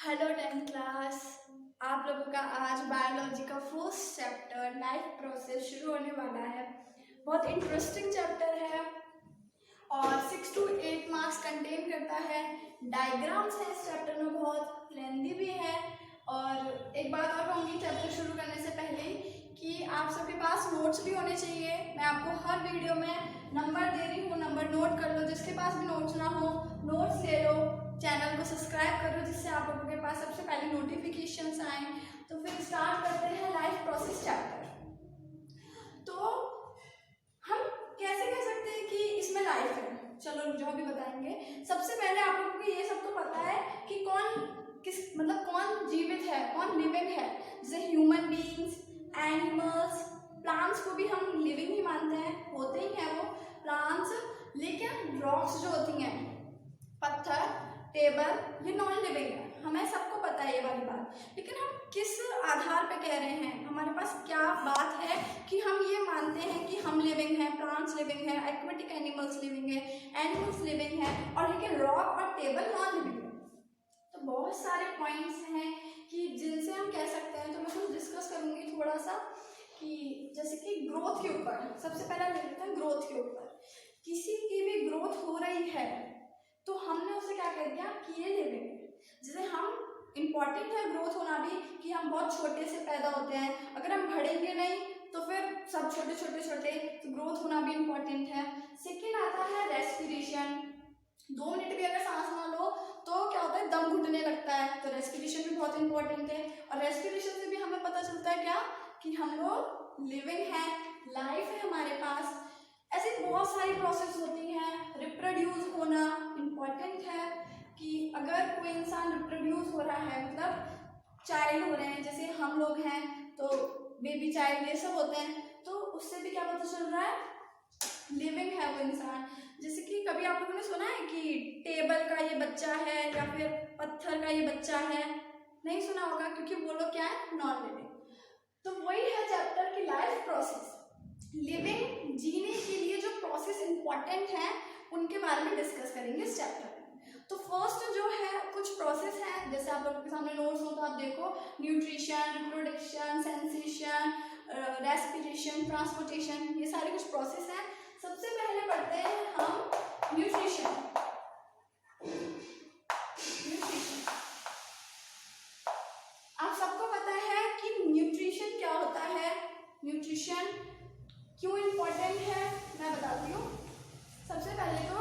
Hello 10th class. आप लोगों का आज बायोलॉजी का फर्स्ट चैप्टर लाइफ प्रोसेस शुरू होने वाला है। बहुत इंटरेस्टिंग चैप्टर है और 6 to 8 मार्क्स कंटेन करता है। डायग्राम्स है इस चैप्टर में, बहुत लेंदी भी है। और एक बात और कहूँगी चैप्टर शुरू करने से पहले कि आप सबके पास नोट्स भी होने चाहिए। मैं आपको हर वीडियो में नंबर दे रही हूँ, नंबर नोट कर लो। जिसके पास भी नोट्स ना हो नोट्स ले लो, चैनल को सब्सक्राइब करो जिससे आप लोगों के पास सबसे पहले नोटिफिकेशंस आए। तो फिर स्टार्ट करते हैं लाइफ प्रोसेस चैप्टर। तो हम कैसे कह सकते हैं कि इसमें लाइफ है? चलो जो भी बताएंगे। सबसे पहले आप लोगों को ये सब तो पता है कि कौन जीवित है, कौन लिविंग है। जैसे ह्यूमन बीइंग्स, एनिमल्स, प्लांट्स को भी हम लिविंग ही मानते हैं, होते ही हैं वो प्लांट्स। लेकिन रॉक्स जो होती हैं, पत्थर, टेबल, ये नॉन लिविंग है। हमें सबको पता है ये वाली बात। लेकिन हम किस आधार पे कह रहे हैं, हमारे पास क्या बात है कि हम ये मानते हैं कि हम लिविंग हैं, प्लांट्स लिविंग है, एक्वेटिक एनिमल्स लिविंग है, एनिमल्स लिविंग है, और लेकिन रॉक और टेबल नॉन लिविंग है। तो बहुत सारे पॉइंट्स हैं कि जिनसे हम कह सकते हैं। तो मैं कुछ डिस्कस करूंगी थोड़ा सा कि जैसे कि ग्रोथ के ऊपर। सबसे पहला ले लेते हैं ग्रोथ के ऊपर। किसी की भी ग्रोथ हो रही है तो हमने उसे क्या कह दिया कि ये लिविंग है। जैसे हम इम्पॉर्टेंट है ग्रोथ होना भी, कि हम बहुत छोटे से पैदा होते हैं, अगर हम बढ़ेंगे नहीं तो फिर सब छोटे छोटे छोटे, तो ग्रोथ होना भी इम्पॉर्टेंट है। सेकेंड आता है रेस्पिरेशन। 2 मिनट भी अगर सांस ना लो तो क्या होता है, दम घुटने लगता है। तो रेस्पिरेशन भी बहुत इंपॉर्टेंट है। और रेस्पिरेशन से भी हमें पता चलता है क्या, कि हम लोग लिविंग है, लाइफ है हमारे पास। ऐसे बहुत सारी प्रोसेस होती हैं। रिप्रोड्यूस होना इम्पॉर्टेंट है, कि अगर कोई इंसान रिप्रोड्यूस हो रहा है, मतलब चाइल्ड हो रहे हैं, जैसे हम लोग हैं तो बेबी चाइल्ड ये सब होते हैं, तो उससे भी क्या पता चल रहा है, लिविंग है वो इंसान। जैसे कि कभी आप लोगों ने सुना है कि टेबल का ये बच्चा है या फिर पत्थर का ये बच्चा है? नहीं सुना होगा, क्योंकि वो लोग क्या है, नॉन लिविंग। तो वही है चैप्टर की लाइफ प्रोसेस। लिविंग जीने के लिए जो प्रोसेस इंपॉर्टेंट है उनके बारे में डिस्कस करेंगे इस चैप्टर में। तो फर्स्ट जो है कुछ प्रोसेस है, जैसे आप लोगों के सामने नोट्स हो तो आप देखो, nutrition, reproduction, sensation, respiration, transportation, ये सारे कुछ प्रोसेस हैं। सबसे पहले पढ़ते हैं हम न्यूट्रिशन। आप सबको पता है कि न्यूट्रिशन क्या होता है, न्यूट्रिशन क्यों इम्पोर्टेंट है, मैं बताती हूँ। सबसे पहले तो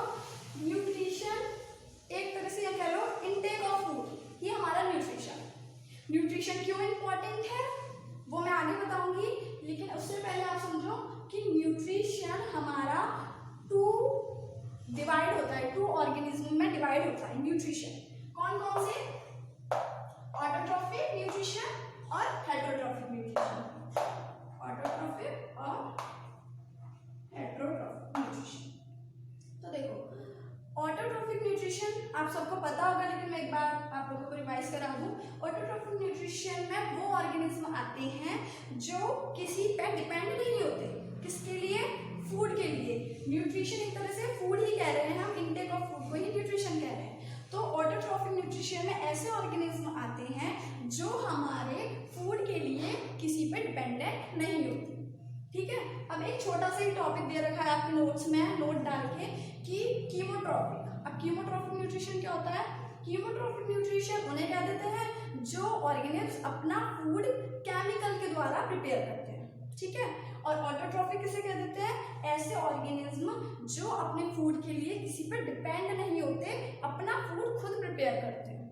न्यूट्रिशन एक तरह से कह लो इनटेक ऑफ फूड, ये हमारा न्यूट्रिशन क्यों इम्पोर्टेंट है वो मैं आगे बताऊंगी। लेकिन उससे पहले आप समझो कि न्यूट्रिशन हमारा डिवाइड होता है, 2 ऑर्गेनिज्म में डिवाइड होता है न्यूट्रिशन। कौन कौन से? ऑटोट्रॉफिक न्यूट्रिशन और हेटरोट्रॉफिक न्यूट्रिशन। ऑटोट्रॉफिक और हेटरोट्रॉफिक न्यूट्रिशन। तो देखो, ऑटोट्रॉफिक न्यूट्रिशन आप सबको पता होगा, लेकिन मैं एक बार आप लोगों को रिवाइज करा दूं। ऑटोट्रॉफिक न्यूट्रिशन में वो ऑर्गेनिज्म आते हैं जो किसी पे डिपेंड नहीं होते। किसके लिए? फूड के लिए। न्यूट्रिशन एक तरह से फूड ही कह रहे हैं हम, इनटेक ऑफ फूड को ही न्यूट्रिशन कह रहे हैं। तो ऑटोट्रॉफिक न्यूट्रिशन में ऐसे ऑर्गेनिज्म आते हैं जो हमारे फूड के लिए किसी पे डिपेंडेंट नहीं होते। ठीक है। अब एक छोटा सा ही टॉपिक दे रखा है आपके नोट्स में, नोट डाल के, कि कीमोट्रॉफिक। अब कीमोट्रॉफिक न्यूट्रिशन क्या होता है? कीमोट्रॉफिक न्यूट्रिशन उन्हें क्या देते हैं जो ऑर्गेनिज्म अपना फूड केमिकल के द्वारा प्रिपेयर करते हैं। ठीक है। और ऑटोट्रॉफिक किसे कह देते हैं? ऐसे ऑर्गेनिज्म जो अपने फूड के लिए किसी पर डिपेंड नहीं होते, अपना फूड खुद प्रिपेयर करते हैं।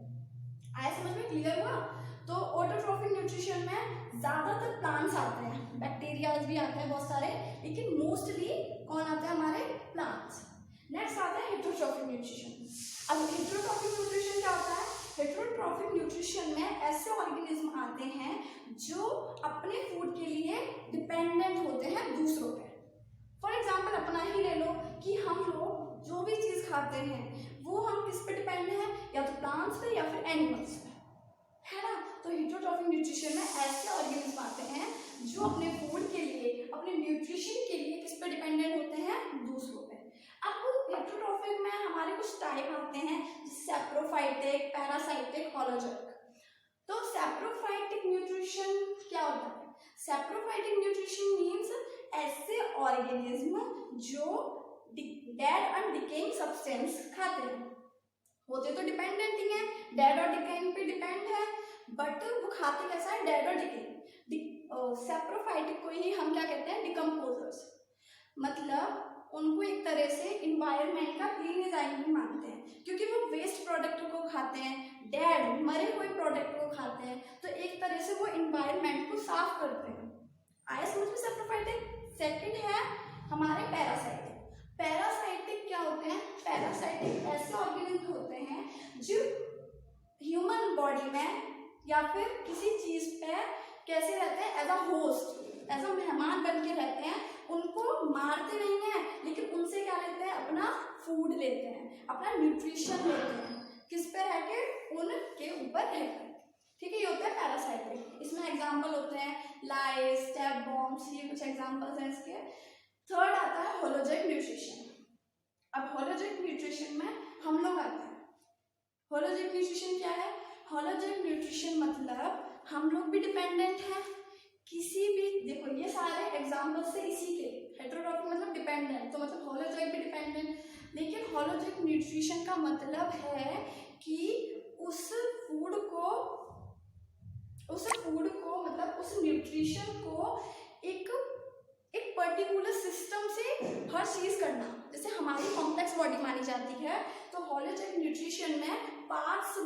आया समझ में? क्लियर हुआ? तो ऑटोट्रॉफिक न्यूट्रिशन में ज्यादातर प्लांट्स आते हैं, बैक्टीरियाज भी आते हैं बहुत सारे, लेकिन मोस्टली कौन आते हैं? हमारे प्लांट्स। नेक्स्ट आता है हेटरोट्रॉफिक न्यूट्रिशन। अब हेटरोट्रॉफिक न्यूट्रिशन क्या होता है? हेटरोट्रॉफिक न्यूट्रिशन में ऐसे ऑर्गेनिज्म आते हैं जो अपने फूड के लिए डिपेंडेंट होते हैं दूसरों पे। फॉर एग्जाम्पल अपना ही ले लो, कि हम लोग जो भी चीज खाते हैं वो हम किस पे डिपेंड हैं? या तो प्लांट्स पे या फिर एनिमल्स पे, है ना। तो हेटरोट्रॉफिक न्यूट्रिशन में ऐसे ऑर्गेनिज्म आते हैं जो अपने फूड के लिए, अपने न्यूट्रिशन के लिए किस पे डिपेंडेंट होते हैं? दूसरों पे। अब हेटरोट्रॉफिक में हमारे कुछ टाइप आते हैं, saprophytic, parasitic, holozoic. Saprophytic nutrition क्या होता है? सैप्रोफाइटिक न्यूट्रिशन मीन्स ऐसे ऑर्गेनिज्म जो डेड एंड डिकेइंग सब्सटेंस खाते हैं। होते तो डिपेंडेंट ही है, डेड और डिकेइंग पे डिपेंड है, बट वो खाते कैसा है? डेड और डिकेइंग। सैप्रोफाइटिक को ही हम क्या कहते हैं? डिकम्पोजर्स। मतलब उनको एक तरह से इन्वायरमेंट का क्लीन एंजाइम मानते हैं, क्योंकि वो वेस्ट प्रोडक्ट को खाते हैं, डेड मरे हुए प्रोडक्ट को खाते हैं, तो एक तरह से वो इन्वायरमेंट को साफ करते हैं। आया समझ में सैप्रोफाइटिक? सेकंड है हमारे पैरासाइटिक। पैरासाइटिक क्या होते हैं? पैरासाइटिक ऐसे ऑर्गेनिज्म होते हैं जो ह्यूमन बॉडी में या फिर किसी चीज पे कैसे रहते हैं? As a host, as a मेहमान बन के रहते हैं। उनको मारते नहीं है, लेकिन उनसे क्या लेते हैं? अपना फूड लेते हैं, अपना न्यूट्रिशन लेते हैं। किस पे रह के? उनके ऊपर रहकर। ठीक है, ये होता है पैरासाइटिक। इसमें एग्जाम्पल होते हैं लाइस, टैप बॉम्ब्स, ये कुछ एग्जाम्पल्स हैं इसके। थर्ड आता है होलोजोइक न्यूट्रिशन। अब होलोजोइक न्यूट्रिशन में हम लोग आते हैं। होलोजोइक न्यूट्रिशन क्या है? होलोजोइक न्यूट्रिशन मतलब हम लोग भी डिपेंडेंट हैं किसी भी, देखो ये सारे एग्जाम्पल से इसी के। हेटेरोट्रॉफिक मतलब डिपेंडेंट, तो मतलब होलोजोइक भी डिपेंडेंट, लेकिन होलोजोइक न्यूट्रिशन का मतलब है कि उस फूड को मतलब उस न्यूट्रिशन को एक पर्टिकुलर सिस्टम से हर चीज करना। जैसे हमारी कॉम्प्लेक्स बॉडी मानी जाती है, तो होलोजोइक न्यूट्रिशन में पार्ट्स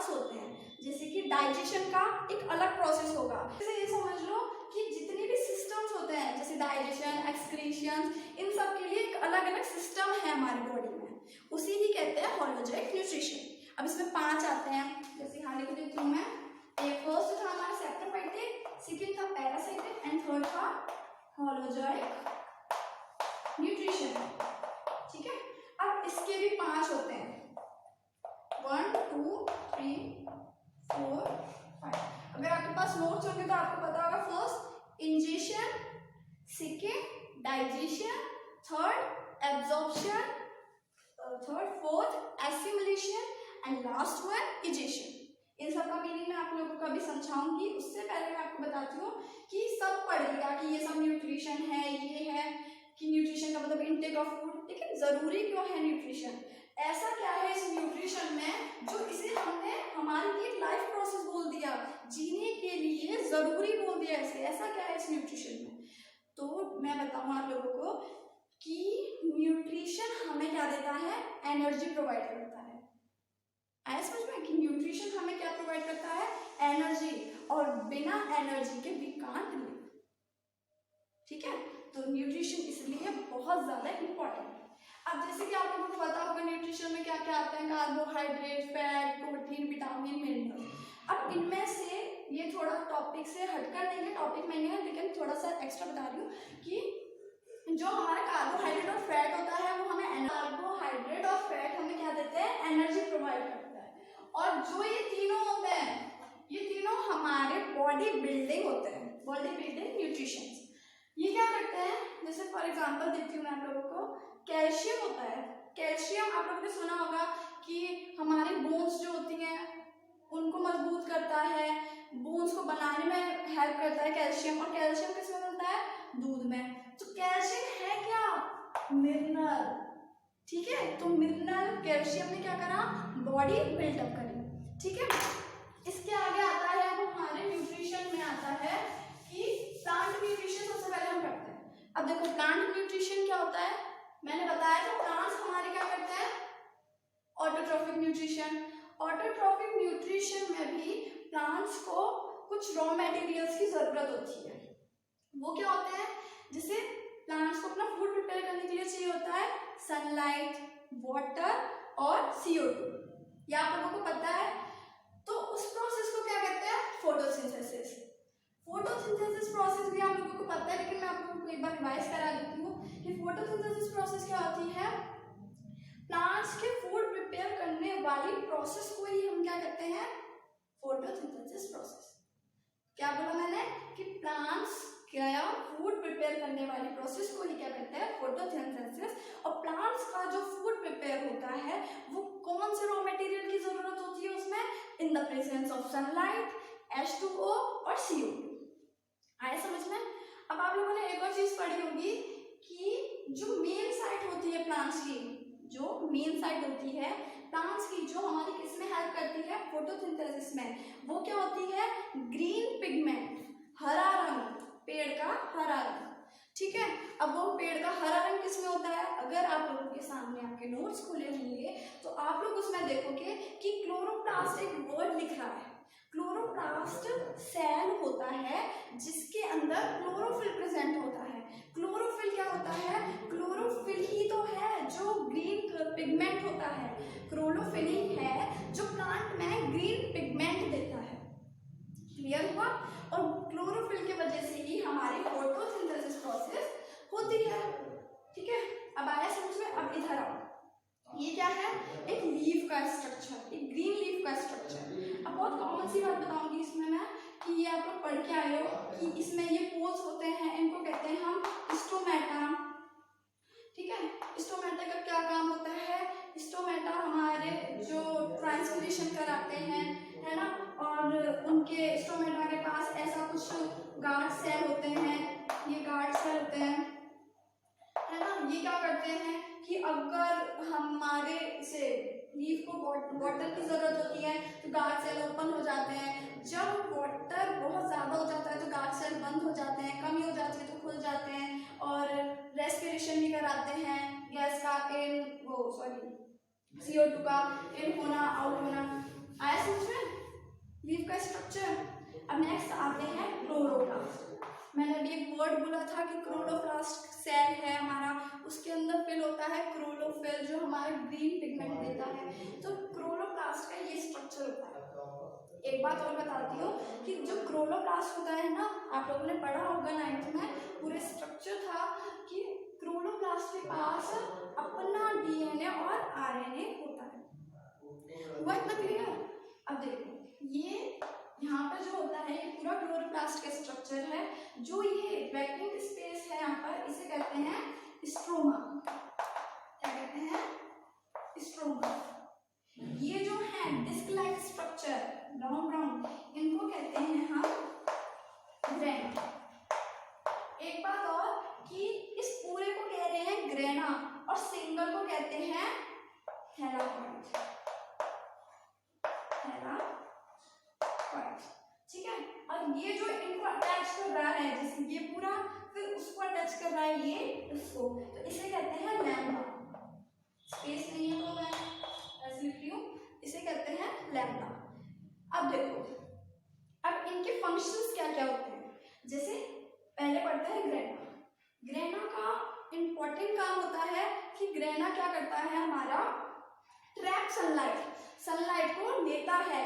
होते हैं, जैसे कि डाइजेशन का एक अलग प्रोसेस होगा। जैसे ये समझ लो कि जितने भी सिस्टम्स होते हैं, जैसे डाइजेशन, एक्सक्रीशन, इन सब के लिए एक अलग अलग सिस्टम है हमारी बॉडी में, उसी ही कहते हैं होलोजोइक न्यूट्रिशन। अब इसमें 5 आते हैं, जैसे यहाँ लिख देती हूँ मैं। फर्स्ट था हमारा सैप्रोफाइटिक, सेकंड था पैरासाइटिक एंड थर्ड था होलोजोइक न्यूट्रिशन। ठीक है, अब इसके भी 5 होते हैं, 1 2 3 4 5। अगर आपके पास नोट्स होंगे तो आपको पता होगा। First ingestion, second digestion, third absorption, fourth assimilation and last one egestion. इन सब का मीनिंग मैं आप लोगों को अभी समझाऊंगी। उससे पहले मैं आपको बताती हूँ कि सब पढ़ेगा कि ये सब न्यूट्रिशन है, ये है कि न्यूट्रिशन का मतलब इनटेक ऑफ फूड, लेकिन जरूरी क्यों है न्यूट्रिशन? ऐसा क्या है इस न्यूट्रिशन में जो इसे हमने हमारे लिए लाइफ प्रोसेस बोल दिया, जीने के लिए जरूरी बोल दिया इसे? ऐसा क्या है इस न्यूट्रिशन में? तो मैं बताऊँ आप लोगों को कि न्यूट्रिशन हमें क्या देता है? एनर्जी प्रोवाइड करता है। आया समझ में कि न्यूट्रिशन हमें क्या प्रोवाइड करता है? एनर्जी, और बिना एनर्जी के वी कांट लिव। ठीक है, तो न्यूट्रिशन इसलिए बहुत ज्यादा इंपॉर्टेंट है। अब जैसे कि आप लोगों को पता होगा न्यूट्रिशन में क्या क्या आता है? Carbohydrate, fat, protein, vitamin, mineral. अब इनमें से ये थोड़ा टॉपिक से हटकर नहीं है, टॉपिक में नहीं है, लेकिन थोड़ा सा एक्स्ट्रा बता रही हूँ कि जो हमारा कार्बोहाइड्रेट और फैट होता है वो हमें, कार्बोहाइड्रेट और फैट हमें क्या देते हैं? एनर्जी प्रोवाइड करता है। और जो ये तीनों होते हैं, ये तीनों हमारे बॉडी बिल्डिंग होते हैं, बॉडी बिल्डिंग न्यूट्रिशन। ये क्या करते हैं? जैसे फॉर एग्जांपल देती हूँ मैं आप लोगों को। कैल्शियम होता है, कैल्शियम आप लोगों ने सुना होगा कि हमारी बोन्स जो होती हैं उनको मजबूत करता है, बोन्स को बनाने में हेल्प करता है कैल्शियम। और कैल्शियम किसमें मिलता है? दूध में। तो कैल्शियम है क्या? मिनरल। ठीक है, तो मिनरल कैल्शियम ने क्या करा? बॉडी बिल्डअप करी। ठीक है, इसके आगे आता है, अब हमारे न्यूट्रिशन में आता है कि प्लांट न्यूट्रिशन सबसे पहले हम करते हैं। अब देखो प्लांट न्यूट्रिशन क्या होता है? मैंने बताया था प्लांट्स हमारे क्या करते हैं? Autotrophic nutrition. ऑटोट्रॉफिक न्यूट्रिशन में भी प्लांट्स को कुछ रॉ मटेरियल्स की जरूरत होती है। वो क्या होते हैं? जैसे प्लांट्स को अपना फूड प्रिपेयर करने के लिए चाहिए होता है सनलाइट, वाटर और CO2। ये आप लोगों को पता है। तो उस प्रोसेस को क्या कहते हैं? फोटोसिंथेसिस। फोटोसिंथेसिस प्रोसेस भी आप लोगों को पता है, लेकिन मैं आप लोगों को एक बार रिवाइज करा देती हूँ कि फोटोसिंथेसिस प्रोसेस क्या होती है? प्लांट्स के फूड प्रिपेयर करने वाली प्रोसेस को ही हम क्या कहते हैं? Photosynthesis process. क्या बोला मैंने? कि प्लांट्स क्या फूड प्रिपेयर करने वाली प्रोसेस को ही क्या कहते हैं? फोटोसिंथेसिस। और प्लांट्स का जो फूड प्रिपेयर होता है वो कौन से रॉ मटेरियल की जरूरत होती है उसमें? In the presence of sunlight H2O और CO2। आए समझ में? अब आप लोगों ने एक और चीज पढ़ी होगी कि जो मेन साइट होती है प्लांट्स की, जो मेन साइट होती है प्लांट्स की, जो हमारी किसमें हेल्प करती है, फोटोसिंथेसिस में, वो क्या होती है, ग्रीन पिगमेंट, हरा रंग, पेड़ का हरा रंग। ठीक है, अब वो पेड़ का हरा रंग किसमें होता है, अगर आप लोगों के सामने आपके नोट्स खुले होंगे तो आप लोग उसमें देखोगे कि क्लोरोप्लास्ट एक वर्ड लिख रहा है। क्लोरोप्लास्ट सेल होता है जिसके अंदर क्लोरोफिल प्रेजेंट होता है। क्लोरोफिल क्या होता है, क्लोरोफिल ही तो है जो ग्रीन पिगमेंट होता है, क्लोरोफिल ही है जो प्लांट में ग्रीन पिगमेंट देता है। क्लियर हुआ? और क्लोरोफिल की वजह से ही हमारी फोटोसिंथेसिस प्रोसेस होती है। ठीक है, अब आया समझ में? अब इधर आओ, ये क्या है, एक लीफ का स्ट्रक्चर, एक ग्रीन लीफ का स्ट्रक्चर। अब बहुत कॉमन सी बात बताऊंगी इसमें मैं कि ये आप लोग पढ़ के आए हो कि इसमें ये पोल्स होते हैं, इनको कहते हैं हम स्टोमेटा। ठीक है, स्टोमेटा का क्या काम होता है, स्टोमेटा हमारे जो ट्रांसपिरेशन कराते हैं, है ना, और उनके स्टोमेटा के पास ऐसा कुछ गार्ड सेल होते हैं, ये गार्ड सेल होते हैं, है ना, ये क्या करते हैं कि अगर हमारे से लीफ को वाटर की जरूरत होती है तो गार्ड सेल ओपन हो जाते हैं, जब वाटर बहुत ज्यादा हो जाता है तो गार्ड सेल बंद हो जाते हैं, कमी हो जाती है तो खुल जाते हैं और रेस्पिरेशन भी कराते हैं, गैस का CO2 का इन होना आउट होना। आया समझ में लीफ का स्ट्रक्चर? अब नेक्स्ट आते हैं क्लोरोप्लास्ट। मैंने अभी एक वर्ड बोला था कि क्लोरोप्लास्ट सेल है हमारा, उसके अंदर फिल होता है क्लोरोफिल जो हमारा ग्रीन पिगमेंट देता है। तो क्लोरोप्लास्ट का ये स्ट्रक्चर होता है। एक बात और बताती हूँ कि जो क्लोरोप्लास्ट होता है ना, आप लोगों ने पढ़ा होगा 9th में, पूरे स्ट्रक्चर था कि क्लोरोप्लास्ट के पास अपना DNA और RNA होता है। हुआ इतना क्लियर? अब देखो, ये यहाँ पर जो होता है ये पूरा क्लोरोप्लास्ट का स्ट्रक्चर है। जो ये वैक्यूम स्पेस है यहाँ पर, इसे कहते हैं स्ट्रोमा। क्या कहते हैं? स्ट्रोमा। ये जो है disc like structure, brown brown, इनको कहते हैं हम ग्रेना। एक बात और कि इस पूरे को कह रहे हैं ग्रेना और सिंगल को कहते हैं थैलाकोइड। ठीक है, और ये जो इनको अटैच कर रहा है, जैसे ये पूरा फिर उसको अटैच कर रहा है, ये इसको, तो इसे कहते हैं लैम्डा। स्पेस नहीं है तो मैं ऐसे लिख रही हूँ, इसे कहते हैं लैम्डा। अब देखो, अब इनके फंक्शंस क्या क्या होते हैं। जैसे पहले पढ़ते हैं ग्रेना। ग्रेना का इंपॉर्टेंट काम होता है कि ग्रेना क्या करता है, हमारा ट्रैप सनलाइट को लेता है।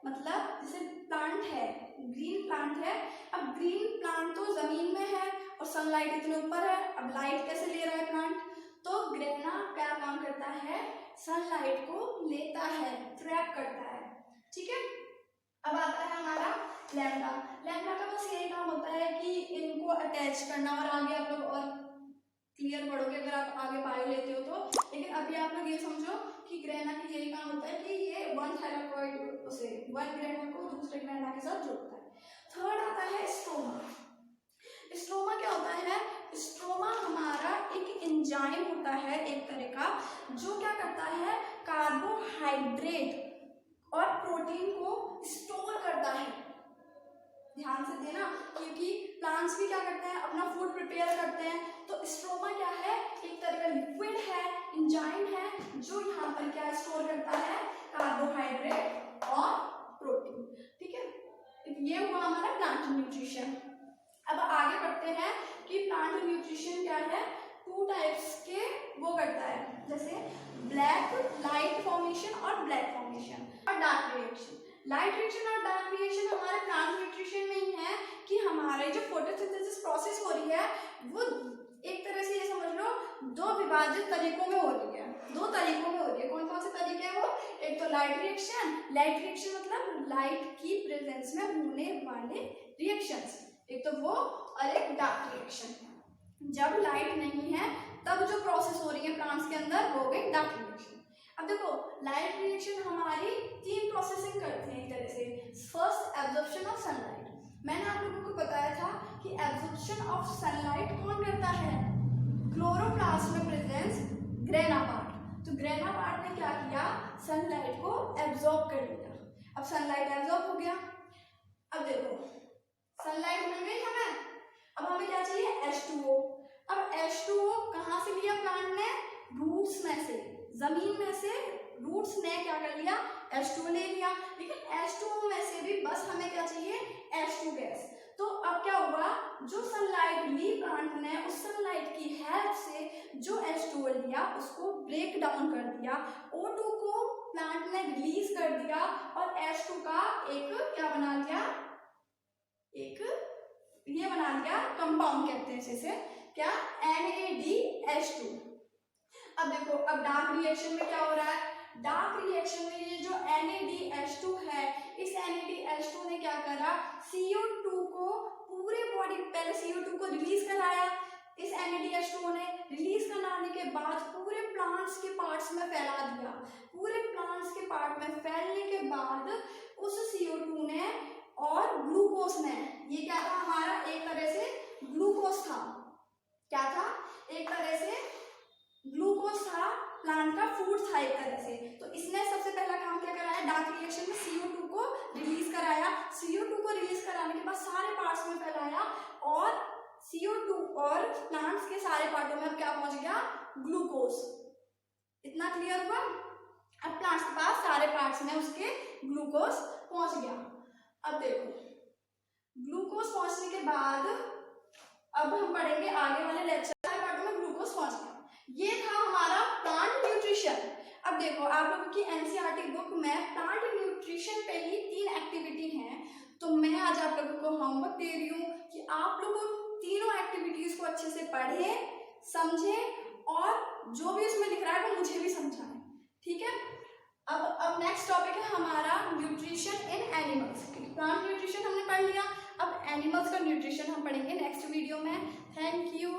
मतलब जैसे प्लांट है, ग्रीन प्लांट है, अब ग्रीन प्लांट तो जमीन में है और सनलाइट इतने ऊपर है, अब लाइट कैसे ले रहा है प्लांट, तो ग्रेना क्या काम करता है, सनलाइट को लेता है, ट्रैप करता है। ठीक है, अब आता है हमारा लैम्डा। लैम्डा का बस यही काम होता है कि इनको अटैच करना, और आगे आप लोग और क्लियर पढ़ोगे अगर आप आगे बायो लेते हो तो। लेकिन अभी आप लोग ये समझो कि ग्रेना की यही काम होता है कि ये वन थैलाकोइड से वन ग्रेना को दूसरे ग्रेना के साथ जोड़ता है। थर्ड आता है स्ट्रोमा। स्ट्रोमा क्या होता है, स्ट्रोमा हमारा एक एंजाइम होता है एक तरह का, जो क्या करता है, कार्बोहाइड्रेट और प्रोटीन को स्टोर करता है। ध्यान से देना, क्योंकि प्लांट्स भी क्या करते हैं, अपना फूड प्रिपेयर करते हैं, तो स्ट्रोमा क्या है, एक तरह का लिक्विड है, एंजाइम है, जो यहाँ पर क्या स्टोर करता है, कार्बोहाइड्रेट और प्रोटीन। ठीक है, ये हुआ हमारा प्लांट न्यूट्रिशन। अब आगे बढ़ते हैं कि प्लांट न्यूट्रिशन क्या है, 2 टाइप्स के वो करता है, जैसे ब्लैक लाइट फॉर्मेशन और ब्लैक फॉर्मेशन और डार्क रिएक्शन। लाइट रिएक्शन और डार्क रिएक्शन हमारे प्लांट न्यूट्रिशन में ही है कि हमारे जो फोटोसिंथेसिस प्रोसेस हो रही है वो एक तरह से ये समझ लो 2 विभाजित तरीकों में हो रही है, 2 तरीकों में हो रही है। कौन कौन से तरीके हैं वो, एक तो लाइट रिएक्शन मतलब लाइट की प्रेजेंस में होने वाले रिएक्शंस, एक तो वो, और एक डार्क रिएक्शन। जब लाइट नहीं है तब जो प्रोसेस हो रही है प्लांट्स के अंदर वो हो गई डार्क रिएक्शन। अब देखो, लाइट रिएक्शन हमारी 3 प्रोसेसिंग करते हैं एक तरह से। First absorption of sunlight. मैंने आप लोगों को बताया था कि एब्जॉर्प्शन ऑफ सनलाइट कौन करता है? क्लोरोप्लास्ट में प्रेजेंस ग्रेना पार्ट। तो ग्रेना पार्ट ने क्या किया? सनलाइट को एब्जॉर्ब कर लिया। अब सनलाइट एब्जॉर्ब हो गया। अब देखो सनलाइट मिल गई हमें, अब हमें क्या चाहिए? H2O। अब H2O कहाँ से लिया प्लांट ने? रूट्स में से, जमीन में से रूट्स ने क्या कर लिया? H2O ले लिया। लेकिन H2O में से भी बस हमें क्या चाहिए? H2 gas. तो अब क्या हुआ? जो सनलाइट ली प्लांट ने, उस सनलाइट की हेल्प से जो H2O लिया उसको ब्रेक डाउन कर दिया, O2 को प्लांट ने रिलीज कर दिया और H2 का एक क्या बना लिया? एक ये बना लिया, कंपाउंड कहते हैं जैसे क्या? NaDH2। अब देखो अब डार्क रिएक्शन में क्या हो रहा है? डार्क रिएक्शन में ये जो NaDH2 है, इस NaDH2 ने क्या करा? CO2 को पूरे बॉडी, पहले CO2 को रिलीज कराया, इस NaDH2 ने रिलीज कराने के बाद पूरे प्लांट्स के पार्ट्स में फैला दिया। पूरे प्लांट्स के पार्ट में फैलने के बाद उस CO2 ने और ग्लूकोज ने, ये क्या था हमारा? एक तरह से ग्लूकोज था। क्या था? एक तरह से ग्लूकोज था, प्लांट का फूड था एक तरह से। तो इसने सबसे पहला काम क्या कराया? डार्क रिएक्शन में CO2 को रिलीज कराया। CO2 को रिलीज कराने के बाद सारे पार्ट्स में फैलाया और CO2 और प्लांट्स के सारे पार्टों में अब क्या पहुंच गया? ग्लूकोज। इतना क्लियर हुआ? अब प्लांट्स के पास सारे पार्ट्स में उसके ग्लूकोज पहुंच गया। अब देखो ग्लूकोज पहुंचने के बाद अब हम पढ़ेंगे आगे वाले लेक्चर, सारे पार्टों में ग्लूकोज पहुंच गया। ये था हमारा प्लांट न्यूट्रिशन। अब देखो आप लोगों की एनसीईआरटी बुक में प्लांट न्यूट्रिशन पे ही 3 एक्टिविटी हैं, तो मैं आज आप लोगों को होमवर्क दे रही हूँ कि आप लोगों तीनों एक्टिविटीज को अच्छे से पढ़ें, समझें और जो भी उसमें लिख रहा है वो मुझे भी समझाएं। ठीक है? अब नेक्स्ट टॉपिक है हमारा nutrition in animals. Plant nutrition हमने पढ़ लिया, अब एनिमल्स का न्यूट्रिशन हम पढ़ेंगे नेक्स्ट वीडियो में। Thank you.